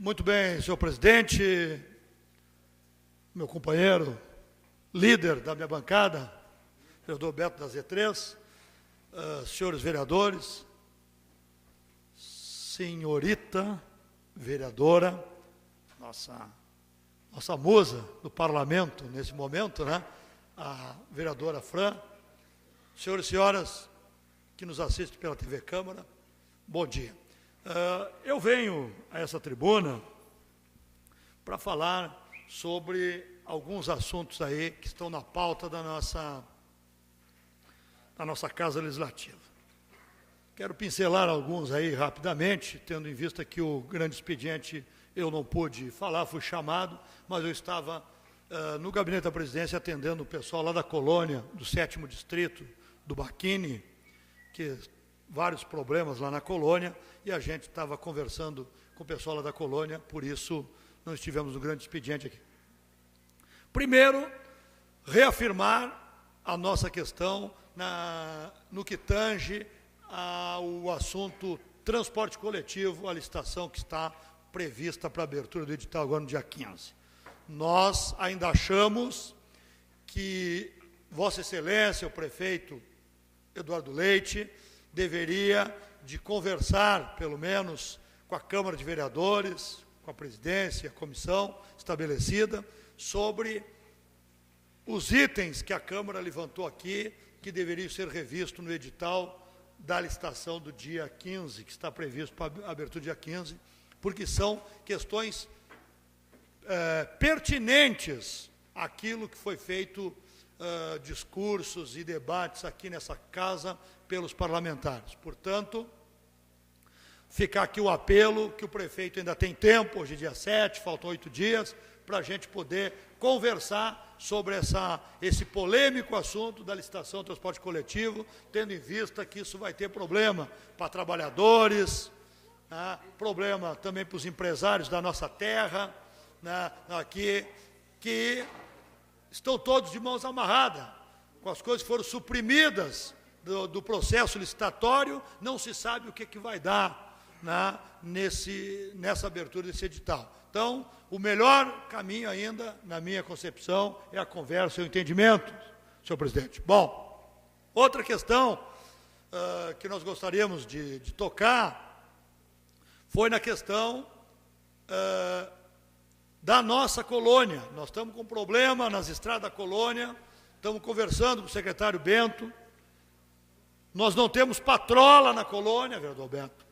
Muito bem, senhor presidente, meu companheiro, líder da minha bancada, vereador Beto da Z3, senhores vereadores, senhorita vereadora, nossa musa do parlamento nesse momento, né? A vereadora Fran, senhores e senhoras que nos assistem pela TV Câmara, bom dia. Eu venho a essa tribuna para falar sobre alguns assuntos aí que estão na pauta da nossa Casa Legislativa. Quero pincelar alguns aí rapidamente, tendo em vista que o grande expediente eu não pude falar, fui chamado, mas eu estava no gabinete da presidência atendendo o pessoal lá da colônia, do 7º distrito, do Baquini, que vários problemas lá na colônia, e a gente estava conversando com o pessoal lá da colônia, por isso não estivemos no grande expediente aqui. Primeiro, reafirmar a nossa questão no que tange ao assunto transporte coletivo, a licitação que está prevista para a abertura do edital agora no dia 15. Nós ainda achamos que Vossa Excelência, o prefeito Eduardo Leite, deveria de conversar, pelo menos, com a Câmara de Vereadores, com a presidência, a comissão estabelecida, sobre os itens que a Câmara levantou aqui, que deveriam ser revistos no edital da licitação do dia 15, que está previsto para a abertura do dia 15, porque são questões pertinentes àquilo que foi feito, discursos e debates aqui nessa casa pelos parlamentares. Portanto, ficar aqui o apelo que o prefeito ainda tem tempo, hoje é dia 7, faltam 8 dias, para a gente poder conversar sobre esse polêmico assunto da licitação do transporte coletivo, tendo em vista que isso vai ter problema para trabalhadores, né, problema também para os empresários da nossa terra, né, aqui, que estão todos de mãos amarradas, com as coisas que foram suprimidas do processo licitatório, não se sabe o que vai dar, né, nessa abertura desse edital. Então, o melhor caminho ainda, na minha concepção, é a conversa e o entendimento, senhor presidente. Bom, outra questão que nós gostaríamos de tocar foi na questão da nossa colônia. Nós estamos com um problema nas estradas da colônia, estamos conversando com o secretário Bento, nós não temos patrola na colônia, vereador Bento.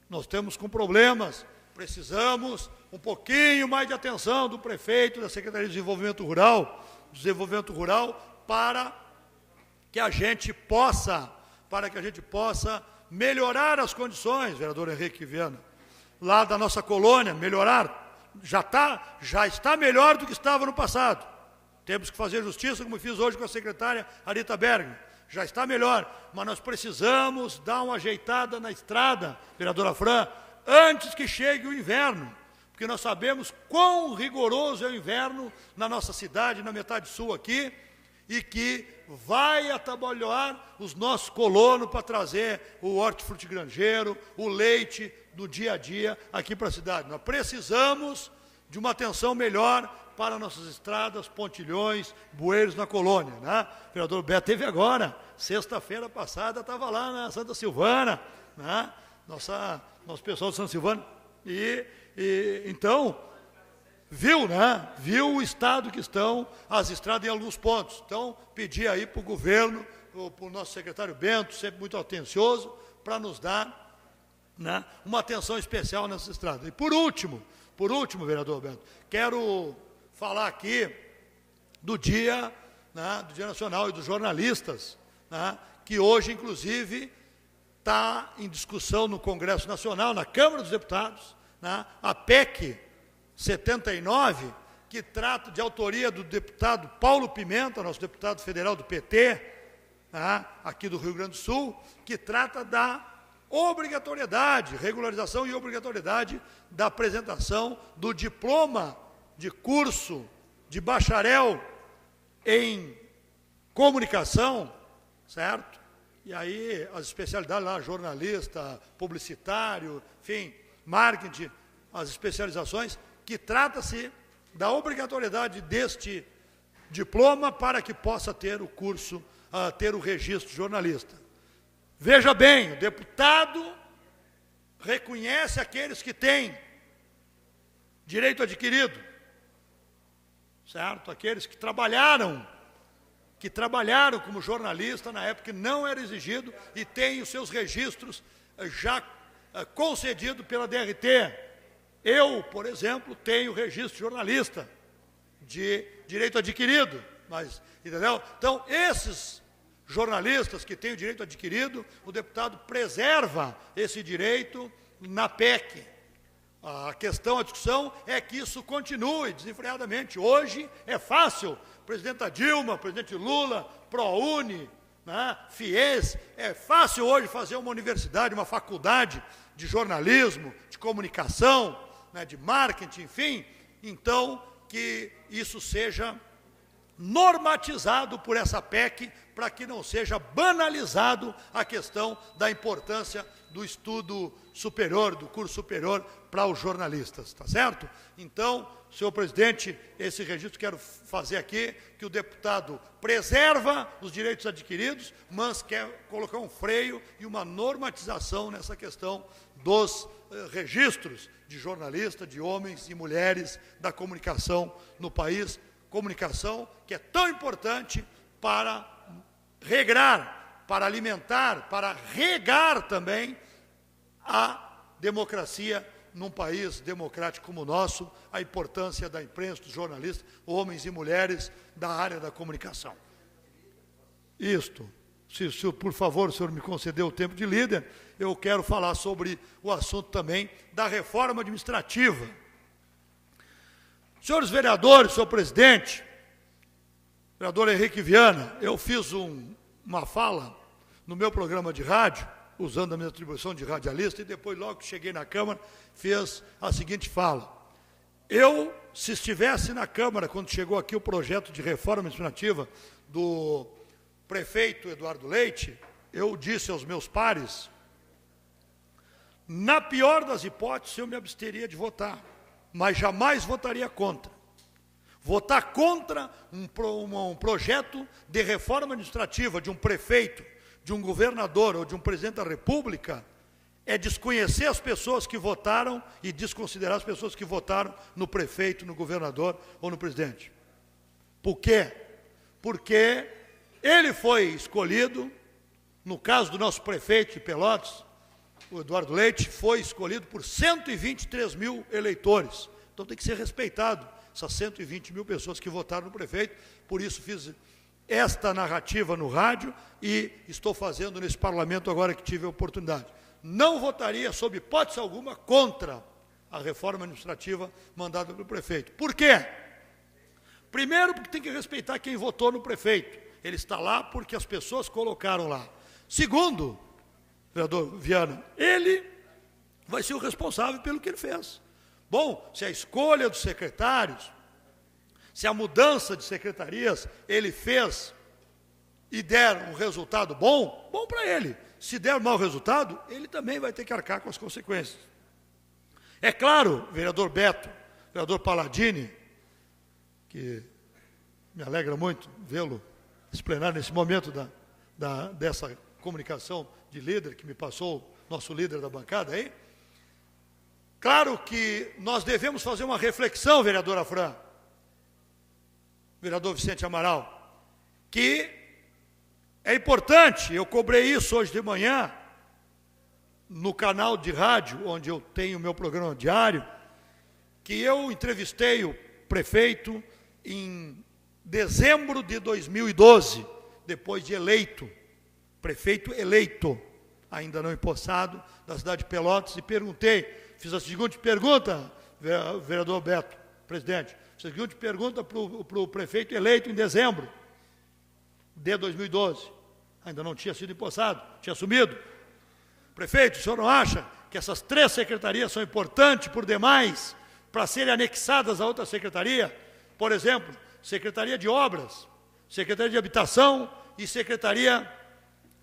Nós temos com problemas, precisamos um pouquinho mais de atenção do prefeito, da Secretaria de Desenvolvimento Rural, para que a gente possa melhorar as condições, vereador Henrique Viana, lá da nossa colônia, melhorar, já está melhor do que estava no passado. Temos que fazer justiça, como fiz hoje com a secretária Arita Bergman. Já está melhor, mas nós precisamos dar uma ajeitada na estrada, vereadora Fran, antes que chegue o inverno, porque nós sabemos quão rigoroso é o inverno na nossa cidade, na metade sul aqui, e que vai atabalhoar os nossos colonos para trazer o hortifruti granjeiro, o leite do dia a dia aqui para a cidade. Nós precisamos de uma atenção melhor para nossas estradas, pontilhões, bueiros na colônia, né? O vereador Beto teve agora, sexta-feira passada, estava lá na Santa Silvana, né? Nosso pessoal de Santa Silvana, então, viu, né? Viu o estado que estão as estradas em alguns pontos. Então, pedi aí para o governo, para o nosso secretário Bento, sempre muito atencioso, para nos dar, né, uma atenção especial nessas estradas. E por último, vereador Bento, quero falar aqui do Dia Nacional e dos Jornalistas, né, que hoje, inclusive, está em discussão no Congresso Nacional, na Câmara dos Deputados, né, a PEC 79, que trata de autoria do deputado Paulo Pimenta, nosso deputado federal do PT, né, aqui do Rio Grande do Sul, que trata da obrigatoriedade, regularização e obrigatoriedade da apresentação do diploma de curso de bacharel em comunicação, certo? E aí as especialidades lá, jornalista, publicitário, enfim, marketing, as especializações, que trata-se da obrigatoriedade deste diploma para que possa ter o curso, ter o registro de jornalista. Veja bem, o deputado reconhece aqueles que têm direito adquirido, certo? Aqueles que trabalharam como jornalista na época que não era exigido e têm os seus registros já concedidos pela DRT. Eu, por exemplo, tenho registro de jornalista de direito adquirido, mas, entendeu? Então, esses jornalistas que têm o direito adquirido, o deputado preserva esse direito na PEC. A questão, a discussão é que isso continue desenfreadamente. Hoje é fácil, presidenta Dilma, presidente Lula, ProUni, né, FIES, é fácil hoje fazer uma universidade, uma faculdade de jornalismo, de comunicação, né, de marketing, enfim. Então, que isso seja normatizado por essa PEC, para que não seja banalizado a questão da importância do estudo superior, do curso superior para os jornalistas, tá certo? Então, senhor presidente, esse registro quero fazer aqui, que o deputado preserva os direitos adquiridos, mas quer colocar um freio e uma normatização nessa questão dos registros de jornalista, de homens e mulheres da comunicação no país, comunicação que é tão importante para regrar, para alimentar, para regar também a democracia num país democrático como o nosso, a importância da imprensa, dos jornalistas, homens e mulheres da área da comunicação. Isto, se por favor o senhor me conceder o tempo de líder, eu quero falar sobre o assunto também da reforma administrativa. Senhores vereadores, senhor presidente, vereador Henrique Viana, eu fiz uma fala no meu programa de rádio, usando a minha atribuição de radialista, e depois, logo que cheguei na Câmara, fiz a seguinte fala. Eu, se estivesse na Câmara, quando chegou aqui o projeto de reforma administrativa do prefeito Eduardo Leite, eu disse aos meus pares, na pior das hipóteses, eu me absteria de votar, mas jamais votaria contra. Votar contra um projeto de reforma administrativa de um prefeito, de um governador ou de um presidente da República, é desconhecer as pessoas que votaram e desconsiderar as pessoas que votaram no prefeito, no governador ou no presidente. Por quê? Porque ele foi escolhido, no caso do nosso prefeito de Pelotas, o Eduardo Leite, foi escolhido por 123 mil eleitores. Então tem que ser respeitado essas 120 mil pessoas que votaram no prefeito. Por isso fiz esta narrativa no rádio e estou fazendo nesse parlamento agora que tive a oportunidade. Não votaria, sob hipótese alguma, contra a reforma administrativa mandada pelo prefeito. Por quê? Primeiro, porque tem que respeitar quem votou no prefeito. Ele está lá porque as pessoas colocaram lá. Segundo, vereador Viana, ele vai ser o responsável pelo que ele fez. Bom, se a escolha dos secretários, se a mudança de secretarias ele fez e der um resultado bom, bom para ele. Se der mau resultado, ele também vai ter que arcar com as consequências. É claro, vereador Beto, vereador Palladini, que me alegra muito vê-lo explanar nesse momento dessa comunicação de líder que me passou nosso líder da bancada aí. Claro que nós devemos fazer uma reflexão, vereadora Fran, vereador Vicente Amaral, que é importante, eu cobrei isso hoje de manhã, no canal de rádio, onde eu tenho o meu programa diário, que eu entrevistei o prefeito em dezembro de 2012, depois de eleito, prefeito eleito, ainda não empossado, da cidade de Pelotas, e perguntei, fiz a seguinte pergunta, vereador Beto, presidente, a seguinte pergunta para o prefeito eleito em dezembro de 2012, ainda não tinha sido empossado, tinha assumido. Prefeito, o senhor não acha que essas 3 secretarias são importantes por demais para serem anexadas a outra secretaria? Por exemplo, Secretaria de Obras, Secretaria de Habitação e Secretaria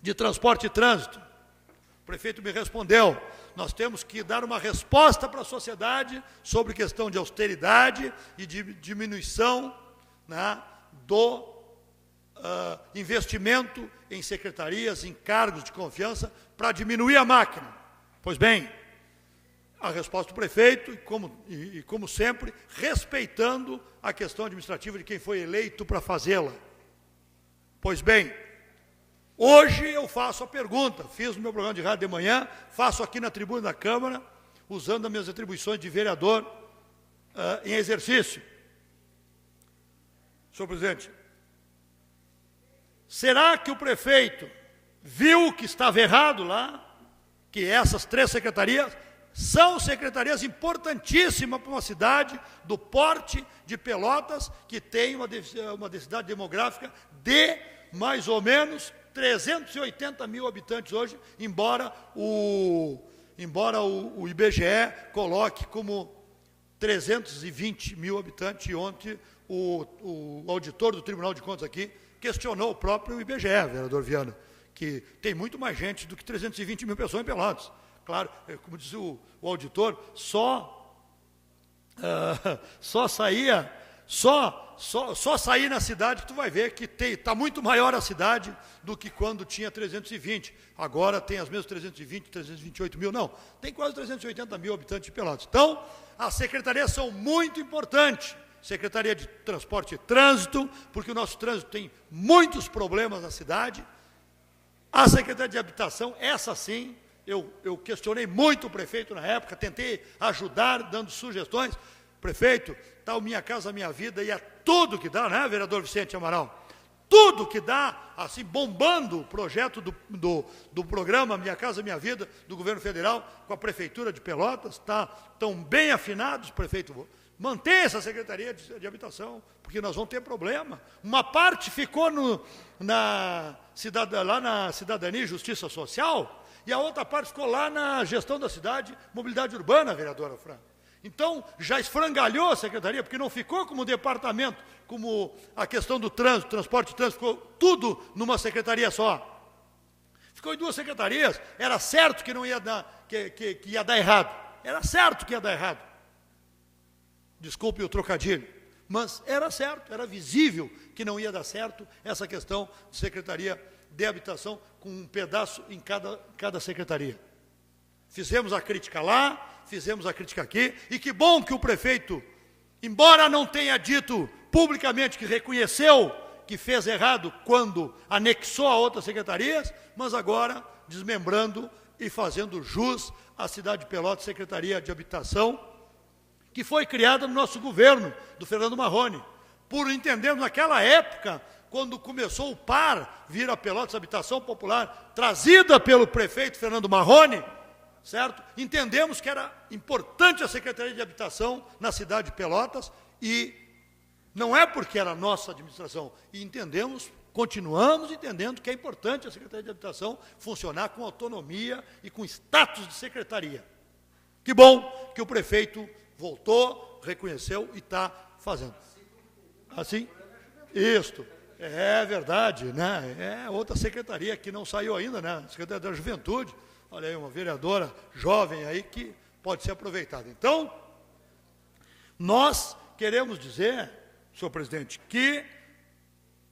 de Transporte e Trânsito. O prefeito me respondeu, nós temos que dar uma resposta para a sociedade sobre questão de austeridade e de diminuição, né, do investimento em secretarias, em cargos de confiança, para diminuir a máquina. Pois bem, a resposta do prefeito, e como sempre, respeitando a questão administrativa de quem foi eleito para fazê-la. Pois bem, hoje eu faço a pergunta, fiz no meu programa de rádio de manhã, faço aqui na tribuna da Câmara, usando as minhas atribuições de vereador em exercício. Senhor presidente, será que o prefeito viu que estava errado lá, que essas 3 secretarias são secretarias importantíssimas para uma cidade do porte de Pelotas, que tem uma densidade demográfica de mais ou menos 380 mil habitantes hoje, embora o IBGE coloque como 320 mil habitantes, e ontem o auditor do Tribunal de Contas aqui questionou o próprio IBGE, vereador Viana, que tem muito mais gente do que 320 mil pessoas em Pelotas. Claro, como diz o auditor, só sair na cidade que tu vai ver que está muito maior a cidade do que quando tinha 320. Agora tem as mesmas 320, 328 mil, não, tem quase 380 mil habitantes de Pelotas. Então, as secretarias são muito importantes. Secretaria de Transporte e Trânsito, porque o nosso trânsito tem muitos problemas na cidade. A Secretaria de Habitação, essa sim, eu questionei muito o prefeito na época, tentei ajudar, dando sugestões. Prefeito, tal Minha Casa Minha Vida, e é tudo que dá, né, vereador Vicente Amaral? Tudo que dá, assim, bombando o projeto do programa Minha Casa Minha Vida, do governo federal, com a Prefeitura de Pelotas, estão bem afinados, prefeito. Mantenha essa Secretaria de Habitação, porque nós vamos ter problema. Uma parte ficou lá na Cidadania e Justiça Social, e a outra parte ficou lá na gestão da cidade, mobilidade urbana, vereadora Fran. Então, já esfrangalhou a secretaria, porque não ficou como departamento, como a questão do trânsito, transporte e trânsito, ficou tudo numa secretaria só. Ficou em 2 secretarias, era certo que não ia dar, que ia dar errado. Era certo que ia dar errado. Desculpe o trocadilho, mas era certo, era visível que não ia dar certo essa questão de Secretaria de Habitação, com um pedaço em cada secretaria. Fizemos a crítica lá, fizemos a crítica aqui, e que bom que o prefeito, embora não tenha dito publicamente que reconheceu que fez errado quando anexou a outras secretarias, mas agora desmembrando e fazendo jus à cidade de Pelotas, Secretaria de Habitação, que foi criada no nosso governo, do Fernando Marrone, por entendermos naquela época, quando começou o PAR, vir a Pelotas Habitação Popular, trazida pelo prefeito Fernando Marrone, certo? Entendemos que era importante a Secretaria de Habitação na cidade de Pelotas, e não é porque era nossa administração, e continuamos entendendo que é importante a Secretaria de Habitação funcionar com autonomia e com status de secretaria. Que bom que o prefeito voltou, reconheceu e está fazendo. Assim? Isto. É verdade, né? É outra secretaria que não saiu ainda, né? Secretaria da Juventude. Olha aí, uma vereadora jovem aí que pode ser aproveitada. Então, nós queremos dizer, senhor presidente, que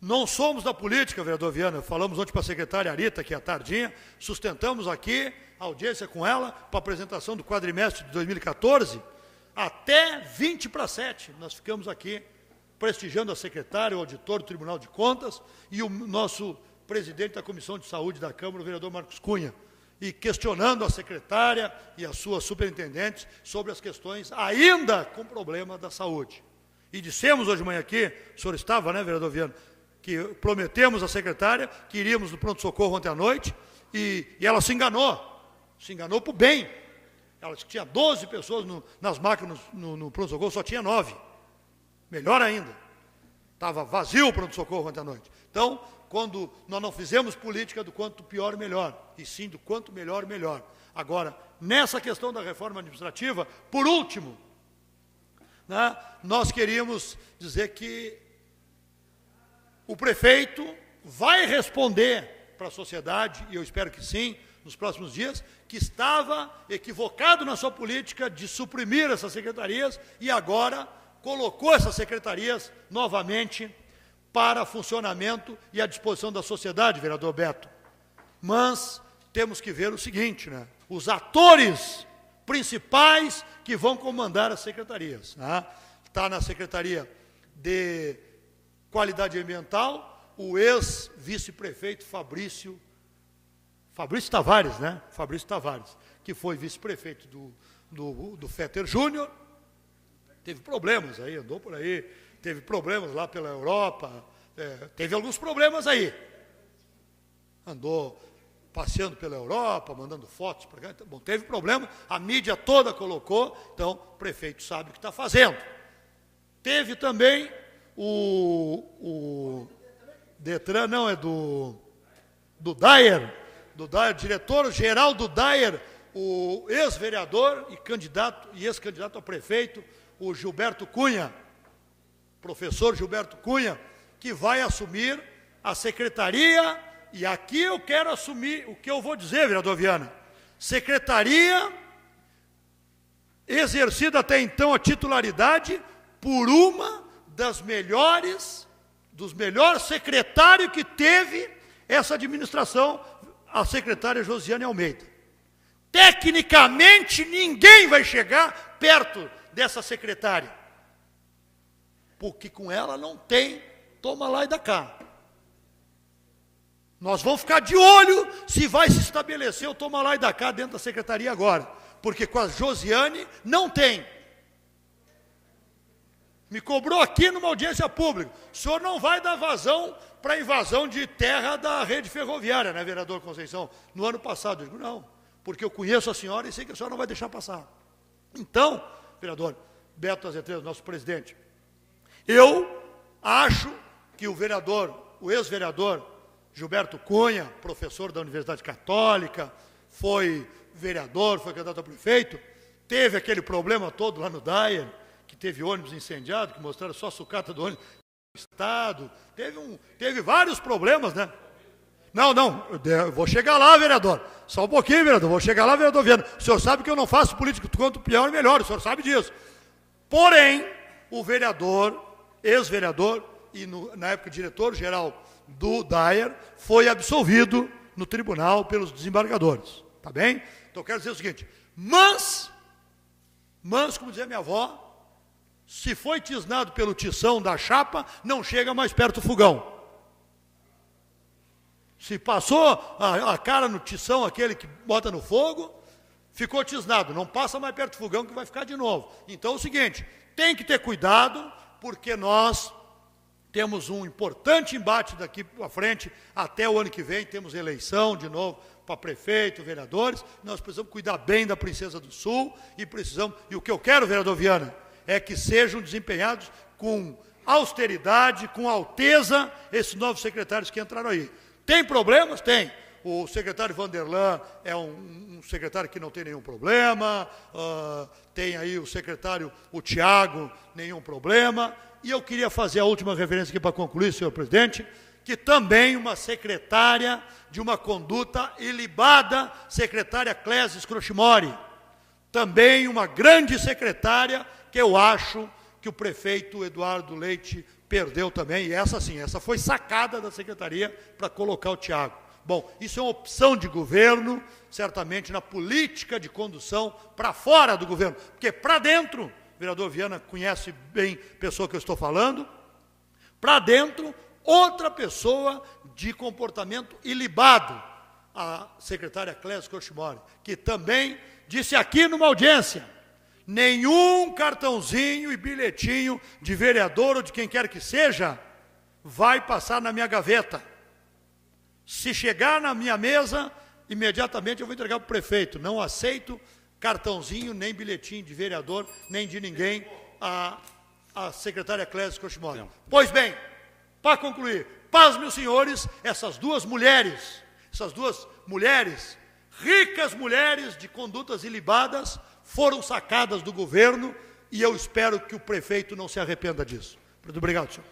não somos da política, vereador Viana. Falamos ontem para a secretária Arita, que é a tardinha, sustentamos aqui a audiência com ela para a apresentação do quadrimestre de 2014, até 6:20. Nós ficamos aqui prestigiando a secretária, o auditor do Tribunal de Contas e o nosso presidente da Comissão de Saúde da Câmara, o vereador Marcos Cunha, e questionando a secretária e as suas superintendentes sobre as questões ainda com problema da saúde. E dissemos hoje de manhã aqui, o senhor estava, né, vereador Viana, que prometemos à secretária que iríamos no pronto-socorro ontem à noite, e ela se enganou para o bem. Ela disse que tinha 12 pessoas nas máquinas no pronto-socorro, só tinha 9. Melhor ainda, estava vazio o pronto-socorro ontem à noite. Então, quando nós não fizemos política do quanto pior, melhor, e sim do quanto melhor, melhor. Agora, nessa questão da reforma administrativa, por último, né, nós queríamos dizer que o prefeito vai responder para a sociedade, e eu espero que sim, nos próximos dias, que estava equivocado na sua política de suprimir essas secretarias e agora colocou essas secretarias novamente para funcionamento e à disposição da sociedade, vereador Beto. Mas temos que ver o seguinte, né? Os atores principais que vão comandar as secretarias. Está na Secretaria de Qualidade Ambiental o ex-vice-prefeito Fabrício Tavares, né? Fabrício Tavares, que foi vice-prefeito do Fetter Júnior, teve problemas aí, andou por aí, teve problemas lá pela Europa, teve alguns problemas aí. Andou passeando pela Europa, mandando fotos para cá. Bom, teve problema, a mídia toda colocou, então o prefeito sabe o que está fazendo. Teve também o Detran, não, é do Dyer, diretor-geral do Dyer, o ex-vereador e ex-candidato a prefeito, o Gilberto Cunha, professor Gilberto Cunha, que vai assumir a secretaria, e aqui eu quero assumir o que eu vou dizer, vereador Viana, secretaria exercida até então a titularidade por uma dos melhores secretários que teve essa administração, a secretária Josiane Almeida. Tecnicamente, ninguém vai chegar perto dessa secretária, porque com ela não tem toma lá e dá cá. Nós vamos ficar de olho se vai se estabelecer o toma lá e dá cá dentro da secretaria agora, porque com a Josiane não tem. Me cobrou aqui numa audiência pública, o senhor não vai dar vazão para a invasão de terra da rede ferroviária, né, vereador Conceição? No ano passado, eu digo, não, porque eu conheço a senhora e sei que a senhora não vai deixar passar. Então, vereador Beto Azevedo, nosso presidente, eu acho que o ex-vereador Gilberto Cunha, professor da Universidade Católica, foi vereador, foi candidato a prefeito, teve aquele problema todo lá no Dyer, que teve ônibus incendiado, que mostraram só a sucata do ônibus no estado, teve vários problemas, né? Não, eu vou chegar lá, vereador, só um pouquinho, vereador, vou chegar lá, vereador Viana, o senhor sabe que eu não faço política, quanto pior, melhor, o senhor sabe disso. Porém, o vereador, ex-vereador, e na época diretor-geral do Dyer, foi absolvido no tribunal pelos desembargadores, tá bem? Então, eu quero dizer o seguinte, mas, como dizia minha avó, se foi tisnado pelo tição da chapa, não chega mais perto do fogão. Se passou a cara no tição, aquele que bota no fogo, ficou tisnado, não passa mais perto do fogão que vai ficar de novo. Então é o seguinte, tem que ter cuidado, porque nós temos um importante embate daqui para frente, até o ano que vem, temos eleição de novo para prefeito, vereadores, nós precisamos cuidar bem da Princesa do Sul, e o que eu quero, vereador Viana, é que sejam desempenhados com austeridade, com alteza, esses novos secretários que entraram aí. Tem problemas? Tem. O secretário Vanderlan é um secretário que não tem nenhum problema, tem aí o Tiago, nenhum problema, e eu queria fazer a última referência aqui para concluir, senhor presidente, que também uma secretária de uma conduta ilibada, secretária Clésia Scrochimori, também uma grande secretária que eu acho que o prefeito Eduardo Leite perdeu também, e essa foi sacada da secretaria para colocar o Tiago. Bom, isso é uma opção de governo, certamente na política de condução para fora do governo, porque para dentro, o vereador Viana conhece bem a pessoa que eu estou falando, para dentro, outra pessoa de comportamento ilibado, a secretária Clésia Scrochimori, que também disse aqui numa audiência, nenhum cartãozinho e bilhetinho de vereador ou de quem quer que seja vai passar na minha gaveta. Se chegar na minha mesa, imediatamente eu vou entregar para o prefeito. Não aceito cartãozinho, nem bilhetinho de vereador, nem de ninguém, a secretária Clésia Scrochimori. Pois bem, para concluir, paz, meus senhores, essas duas mulheres, ricas mulheres de condutas ilibadas, foram sacadas do governo, e eu espero que o prefeito não se arrependa disso. Muito obrigado, senhor.